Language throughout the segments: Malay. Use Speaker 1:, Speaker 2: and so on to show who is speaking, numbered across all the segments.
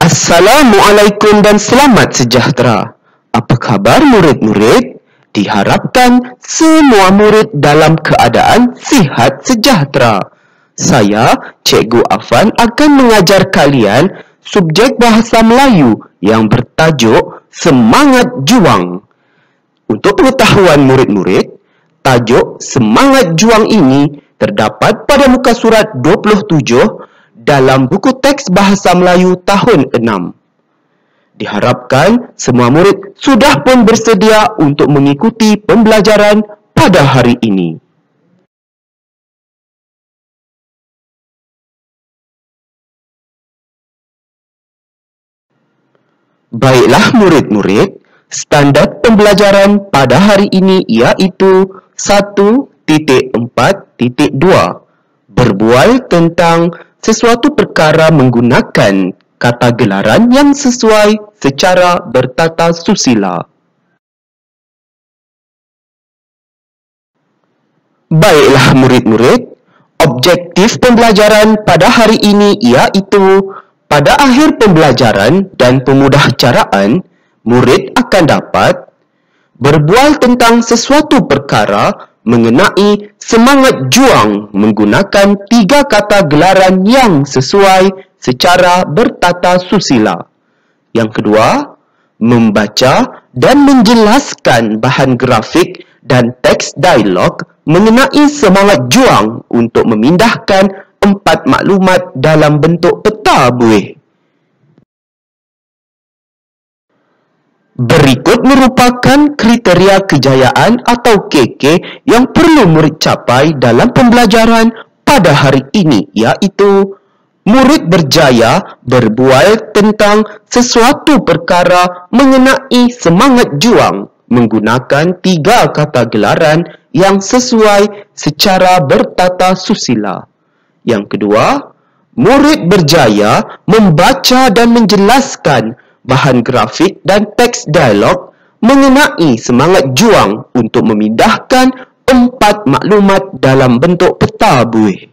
Speaker 1: Assalamualaikum dan selamat sejahtera. Apa khabar murid-murid? Diharapkan semua murid dalam keadaan sihat sejahtera. Saya, Cikgu Afan, akan mengajar kalian subjek Bahasa Melayu yang bertajuk Semangat Juang. Untuk pengetahuan murid-murid, tajuk Semangat Juang ini terdapat pada muka surat 27 dalam buku teks Bahasa Melayu tahun 6. Diharapkan semua murid sudah pun bersedia untuk mengikuti pembelajaran pada hari ini. Baiklah murid-murid, standard pembelajaran pada hari ini iaitu 1.4.2. Berbual tentang sesuatu perkara menggunakan kata gelaran yang sesuai secara bertata susila. Baiklah murid-murid, objektif pembelajaran pada hari ini iaitu pada akhir pembelajaran dan pemudahcaraan, murid akan dapat berbual tentang sesuatu perkara mengenai semangat juang menggunakan 3 kata gelaran yang sesuai secara bertata susila. Yang kedua, membaca dan menjelaskan bahan grafik dan teks dialog mengenai semangat juang untuk memindahkan 4 maklumat dalam bentuk peta buih. Berikut merupakan kriteria kejayaan atau KK yang perlu murid capai dalam pembelajaran pada hari ini, iaitu murid berjaya berbual tentang sesuatu perkara mengenai semangat juang menggunakan 3 kata gelaran yang sesuai secara bertata susila. Yang kedua, murid berjaya membaca dan menjelaskan bahan grafik dan teks dialog mengenai semangat juang untuk memindahkan 4 maklumat dalam bentuk peta buih.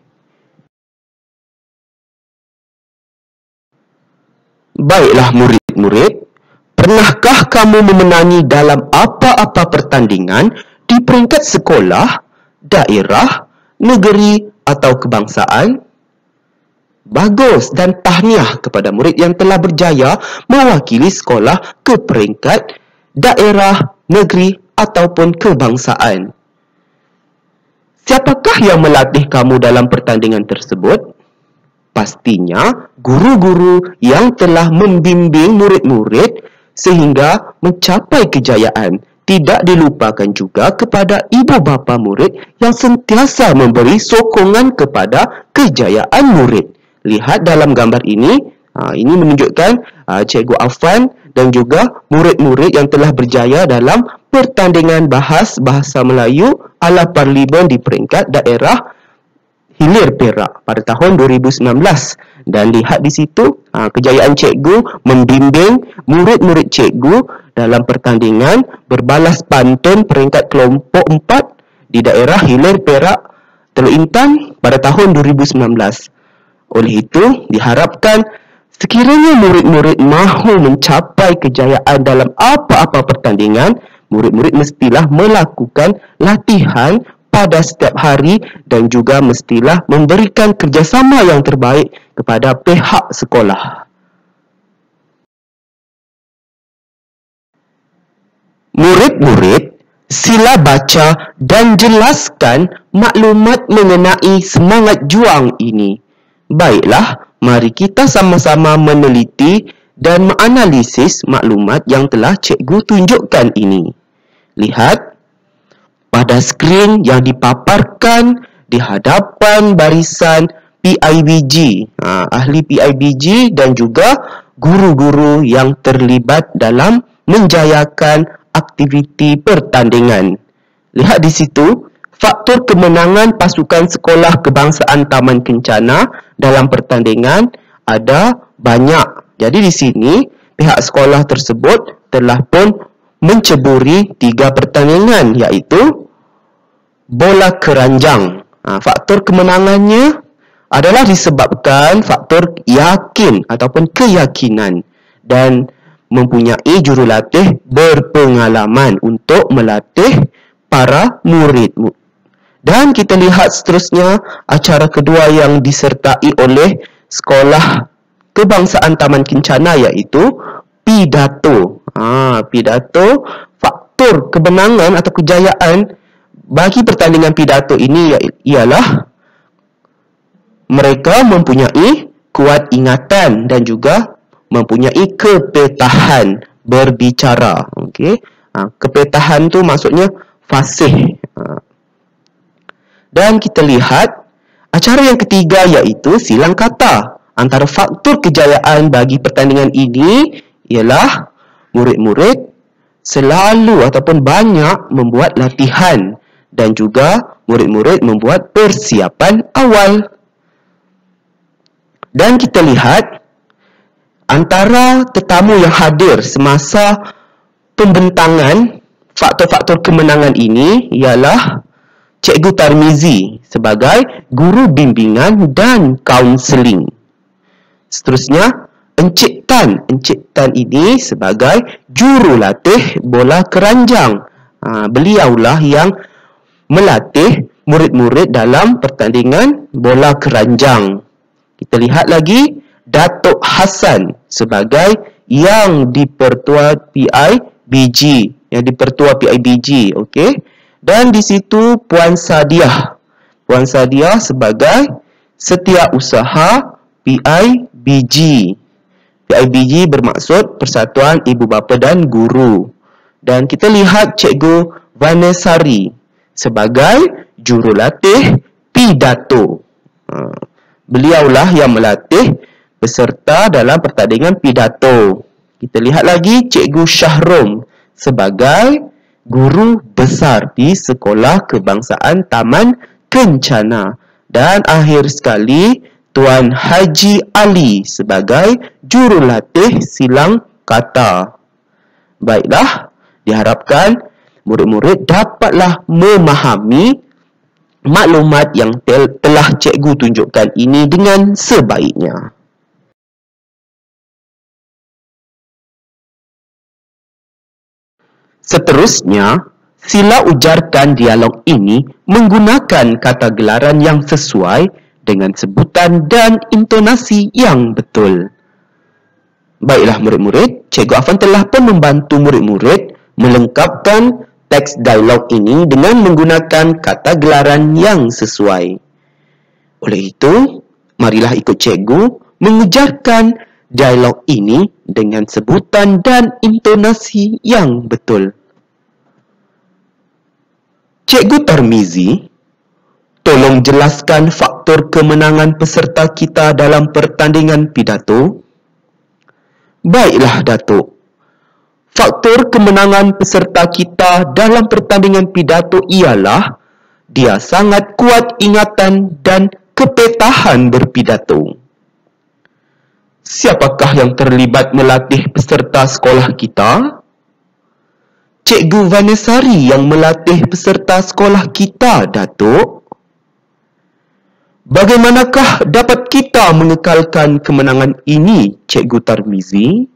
Speaker 1: Baiklah murid-murid, pernahkah kamu memenangi dalam apa-apa pertandingan di peringkat sekolah, daerah, negeri atau kebangsaan? Bagus dan tahniah kepada murid yang telah berjaya mewakili sekolah ke peringkat daerah, negeri ataupun kebangsaan. Siapakah yang melatih kamu dalam pertandingan tersebut? Pastinya guru-guru yang telah membimbing murid-murid sehingga mencapai kejayaan. Tidak dilupakan juga kepada ibu bapa murid yang sentiasa memberi sokongan kepada kejayaan murid. Lihat dalam gambar ini, ini menunjukkan Cikgu Afan dan juga murid-murid yang telah berjaya dalam pertandingan Bahasa Melayu ala Parlimen di peringkat daerah Hilir Perak pada tahun 2019. Dan lihat di situ, kejayaan cikgu membimbing murid-murid cikgu dalam pertandingan berbalas pantun peringkat kelompok 4 di daerah Hilir Perak Teluk Intan pada tahun 2019. Oleh itu, diharapkan sekiranya murid-murid mahu mencapai kejayaan dalam apa-apa pertandingan, murid-murid mestilah melakukan latihan pada setiap hari dan juga mestilah memberikan kerjasama yang terbaik kepada pihak sekolah. Murid-murid, sila baca dan jelaskan maklumat mengenai semangat juang ini. Baiklah, mari kita sama-sama meneliti dan menganalisis maklumat yang telah cikgu tunjukkan ini. Lihat pada skrin yang dipaparkan di hadapan barisan PIBG, ahli PIBG dan juga guru-guru yang terlibat dalam menjayakan aktiviti pertandingan. Lihat di situ, faktor kemenangan pasukan sekolah kebangsaan Taman Kencana dalam pertandingan ada banyak. Jadi di sini, pihak sekolah tersebut telah pun menceburi 3 pertandingan iaitu bola keranjang. Faktor kemenangannya adalah disebabkan faktor yakin ataupun keyakinan. dan mempunyai jurulatih berpengalaman untuk melatih para murid. Dan kita lihat seterusnya acara kedua yang disertai oleh Sekolah Kebangsaan Taman Kencana iaitu pidato. Pidato, faktor kemenangan atau kejayaan bagi pertandingan pidato ini ialah mereka mempunyai kuat ingatan dan juga mempunyai kepetahan berbicara. Okey. Kepetahan tu maksudnya fasih. Dan kita lihat acara yang ketiga iaitu silang kata. Antara faktor kejayaan bagi pertandingan ini ialah murid-murid selalu ataupun banyak membuat latihan dan juga murid-murid membuat persiapan awal. Dan kita lihat antara tetamu yang hadir semasa pembentangan faktor-faktor kemenangan ini ialah Cikgu Tarmizi sebagai guru bimbingan dan kaunseling. Seterusnya, Encik Tan. Encik Tan ini sebagai jurulatih bola keranjang. Beliaulah yang melatih murid-murid dalam pertandingan bola keranjang. Kita lihat lagi Datuk Hassan sebagai yang dipertua PIBG. Yang dipertua PIBG, okey. Dan di situ Puan Sadiah. Puan Sadiah sebagai setiausaha PIBG. PIBG bermaksud Persatuan Ibu Bapa dan Guru. Dan kita lihat Cikgu Vanessari sebagai jurulatih pidato. Beliaulah yang melatih peserta dalam pertandingan pidato. Kita lihat lagi Cikgu Syahrom sebagai guru besar di Sekolah Kebangsaan Taman Kencana. Dan akhir sekali, Tuan Haji Ali sebagai jurulatih silang kata. Baiklah, diharapkan murid-murid dapatlah memahami maklumat yang telah cikgu tunjukkan ini dengan sebaiknya. Seterusnya, sila ujarkan dialog ini menggunakan kata gelaran yang sesuai dengan sebutan dan intonasi yang betul. Baiklah murid-murid, Cikgu Afan telah pun membantu murid-murid melengkapkan teks dialog ini dengan menggunakan kata gelaran yang sesuai. Oleh itu, marilah ikut cikgu mengejarkan dialog ini dengan sebutan dan intonasi yang betul. Cikgu Tarmizi, tolong jelaskan faktor kemenangan peserta kita dalam pertandingan pidato. Baiklah, Datuk. Faktor kemenangan peserta kita dalam pertandingan pidato ialah dia sangat kuat ingatan dan kepetahan berpidato. Siapakah yang terlibat melatih peserta sekolah kita? Cikgu Vanessari yang melatih peserta sekolah kita, Datuk. Bagaimanakah dapat kita mengekalkan kemenangan ini, Cikgu Tarmizi?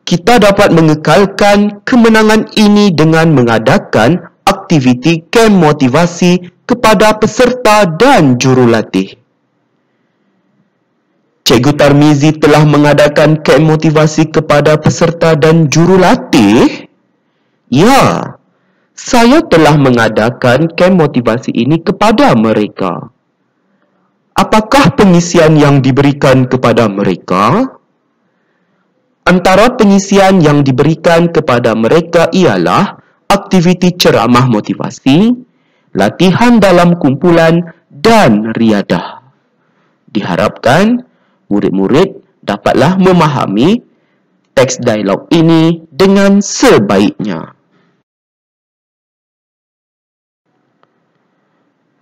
Speaker 1: Kita dapat mengekalkan kemenangan ini dengan mengadakan aktiviti kem motivasi kepada peserta dan jurulatih. Cikgu Tarmizi telah mengadakan kem motivasi kepada peserta dan jurulatih? Ya, saya telah mengadakan kem motivasi ini kepada mereka. Apakah pengisian yang diberikan kepada mereka? Antara pengisian yang diberikan kepada mereka ialah aktiviti ceramah motivasi, latihan dalam kumpulan dan riadah. Diharapkan murid-murid dapatlah memahami teks dialog ini dengan sebaiknya.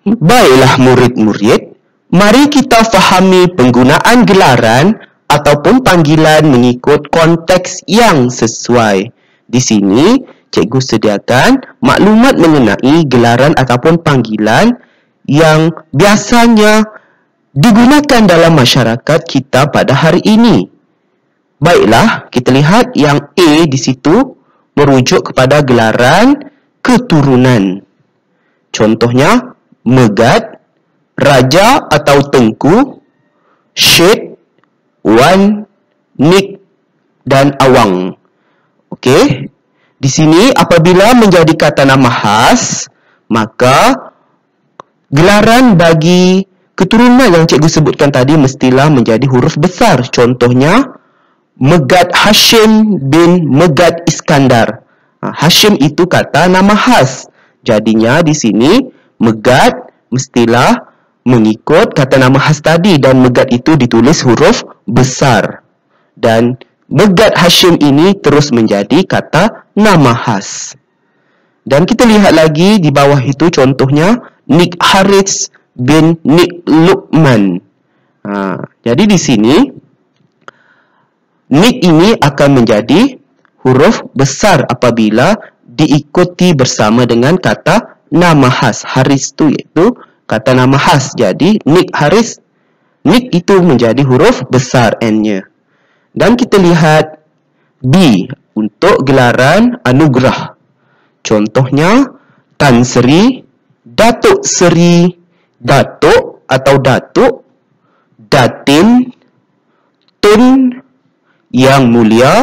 Speaker 1: Baiklah murid-murid, mari kita fahami penggunaan gelaran ataupun panggilan mengikut konteks yang sesuai. Di sini, cikgu sediakan maklumat mengenai gelaran ataupun panggilan yang biasanya digunakan dalam masyarakat kita pada hari ini. Baiklah, kita lihat yang A di situ merujuk kepada gelaran keturunan. Contohnya, Megat, Raja atau Tengku, Syed, Wan, Nik dan Awang. Okey. Di sini apabila menjadi kata nama khas, maka gelaran bagi keturunan yang cikgu sebutkan tadi mestilah menjadi huruf besar. Contohnya, Megat Hashim bin Megat Iskandar. Hashim itu kata nama khas. Jadinya di sini Megat mestilah mengikut kata nama khas tadi dan Megat itu ditulis huruf besar. Dan Megat Hashim ini terus menjadi kata nama khas. Dan kita lihat lagi di bawah itu contohnya Nik Harith bin Nik Luqman. Jadi di sini Nik ini akan menjadi huruf besar apabila diikuti bersama dengan kata nama khas. Haris itu iaitu kata nama khas. Jadi Nik Haris, Nik itu menjadi huruf besar N-nya. Dan kita lihat B untuk gelaran anugerah. Contohnya Tan Sri, Datuk Seri, Datuk atau Datuk, Datin, Tun, Yang Mulia,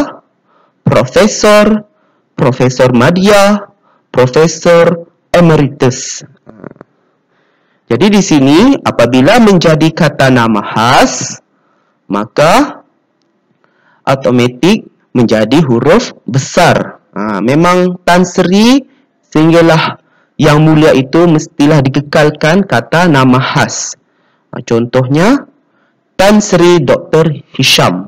Speaker 1: Profesor, Profesor Madya, Profesor Emeritus. Jadi di sini apabila menjadi kata nama khas, maka automatik menjadi huruf besar. Memang Tan Sri sehinggalah Yang Mulia itu mestilah dikekalkan kata nama khas. Contohnya Tan Sri Dr. Hisham.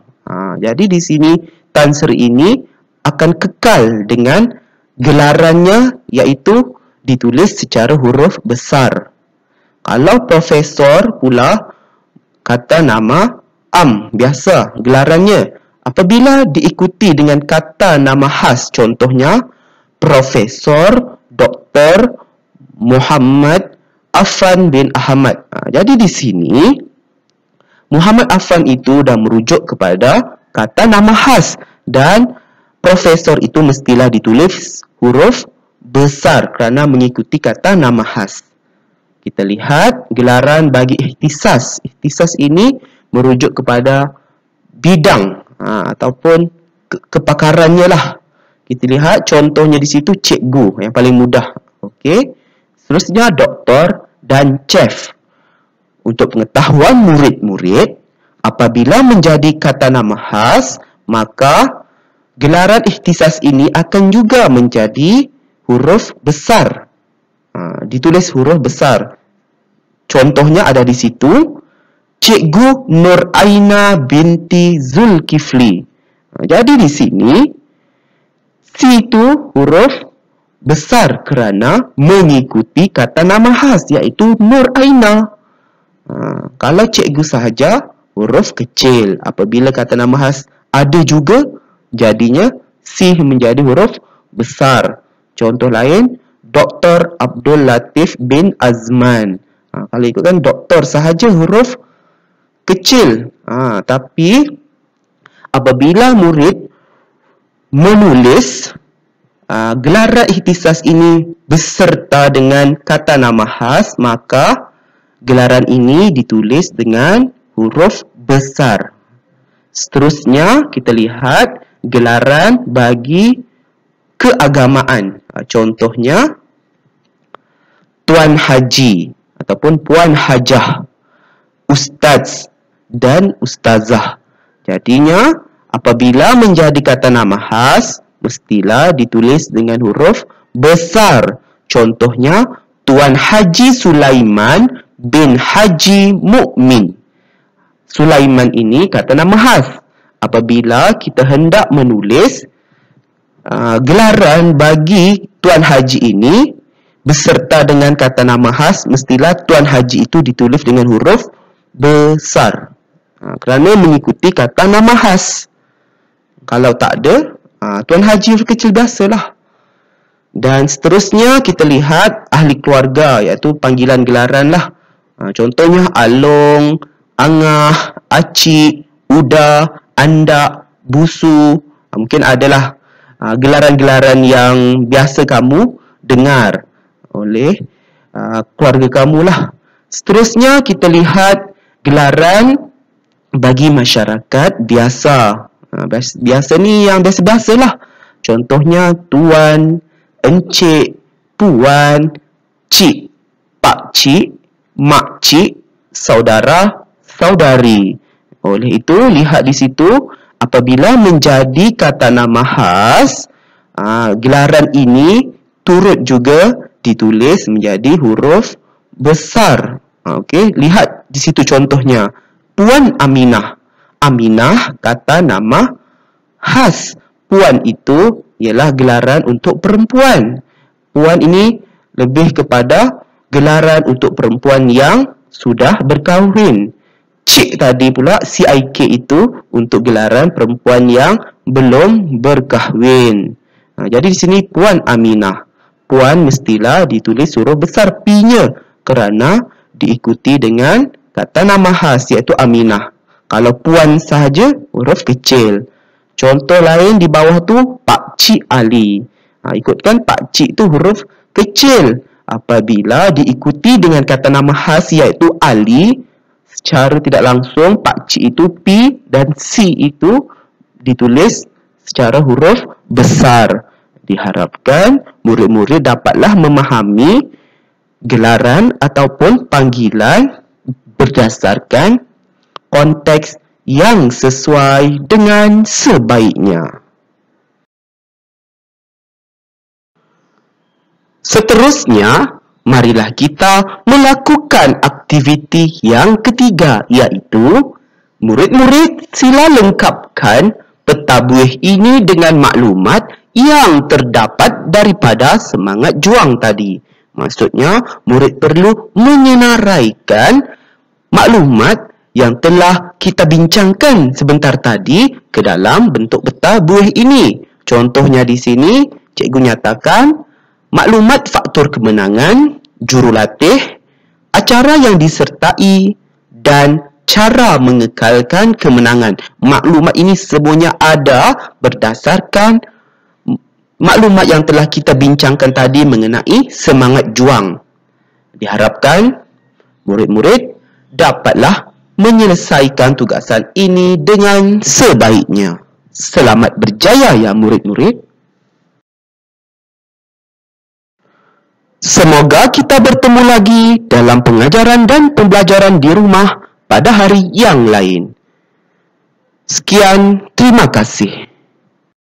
Speaker 1: Jadi di sini Tan Sri ini akan kekal dengan gelarannya iaitu ditulis secara huruf besar. Kalau profesor pula kata nama biasa gelarannya. Apabila diikuti dengan kata nama khas, contohnya Profesor Dr. Muhammad Affan bin Ahmad. Jadi di sini Muhammad Affan itu dah merujuk kepada kata nama khas dan profesor itu mestilah ditulis huruf besar kerana mengikuti kata nama khas. Kita lihat gelaran bagi ihtisas. Ihtisas ini merujuk kepada bidang ataupun kepakarannya lah. Kita lihat contohnya di situ cikgu yang paling mudah. Okey. Seterusnya doktor dan chef. Untuk pengetahuan murid-murid, apabila menjadi kata nama khas, maka gelaran ihtisas ini akan juga menjadi huruf besar. Ditulis huruf besar. Contohnya ada di situ, Cikgu Nur Aina binti Zulkifli. Jadi di sini, C itu huruf besar kerana mengikuti kata nama khas, iaitu Nur Aina. Kalau cikgu sahaja, huruf kecil. Apabila kata nama khas ada juga, jadinya C menjadi huruf besar. Contoh lain, Dr. Abdul Latif bin Azman. Kalau ikutkan doktor sahaja huruf kecil. Tapi apabila murid menulis gelaran ihtisas ini beserta dengan kata nama khas, maka gelaran ini ditulis dengan huruf besar. Seterusnya kita lihat gelaran bagi keagamaan. Contohnya Tuan Haji ataupun Puan Hajah, Ustaz dan Ustazah. Jadinya apabila menjadi kata nama khas, mestilah ditulis dengan huruf besar. Contohnya Tuan Haji Sulaiman bin Haji Mukmin. Sulaiman ini kata nama khas. Apabila kita hendak menulis gelaran bagi Tuan Haji ini beserta dengan kata nama khas, mestilah Tuan Haji itu ditulis dengan huruf besar. Kerana mengikuti kata nama khas. Kalau tak ada, Tuan Haji huruf kecil biasalah. Dan seterusnya kita lihat ahli keluarga, iaitu panggilan gelaran lah. Contohnya Along, Angah, Acik, Uda, Anda, busu. Mungkin adalah gelaran-gelaran yang biasa kamu dengar oleh keluarga kamu lah. Seterusnya kita lihat gelaran bagi masyarakat biasa. Biasa ni yang biasa-biasa lah. Contohnya tuan, encik, puan, cik, pakcik, makcik, saudara, saudari. Oleh itu, lihat di situ, apabila menjadi kata nama khas, gelaran ini turut juga ditulis menjadi huruf besar. Okey, lihat di situ contohnya. Puan Aminah. Aminah kata nama khas. Puan itu ialah gelaran untuk perempuan. Puan ini lebih kepada gelaran untuk perempuan yang sudah berkahwin. Cik tadi pula, CIK itu untuk gelaran perempuan yang belum berkahwin. Jadi di sini Puan Aminah. Puan mestilah ditulis huruf besar P-nya kerana diikuti dengan kata nama khas iaitu Aminah. Kalau Puan sahaja huruf kecil. Contoh lain di bawah tu Pakcik Ali. Ikutkan Pakcik tu huruf kecil. Apabila diikuti dengan kata nama khas iaitu Ali, secara tidak langsung Pakcik itu P dan C itu ditulis secara huruf besar. Diharapkan murid-murid dapatlah memahami gelaran ataupun panggilan berdasarkan konteks yang sesuai dengan sebaiknya. Seterusnya, marilah kita melakukan aktiviti yang ketiga, iaitu murid-murid sila lengkapkan peta buih ini dengan maklumat yang terdapat daripada semangat juang tadi. Maksudnya, murid perlu menyenaraikan maklumat yang telah kita bincangkan sebentar tadi ke dalam bentuk peta buih ini. Contohnya di sini, cikgu nyatakan maklumat faktor kemenangan, jurulatih, acara yang disertai dan cara mengekalkan kemenangan. Maklumat ini semuanya ada berdasarkan maklumat yang telah kita bincangkan tadi mengenai semangat juang. Diharapkan murid-murid dapatlah menyelesaikan tugasan ini dengan sebaiknya. Selamat berjaya ya murid-murid. Semoga kita bertemu lagi dalam pengajaran dan pembelajaran di rumah pada hari yang lain. Sekian, terima kasih.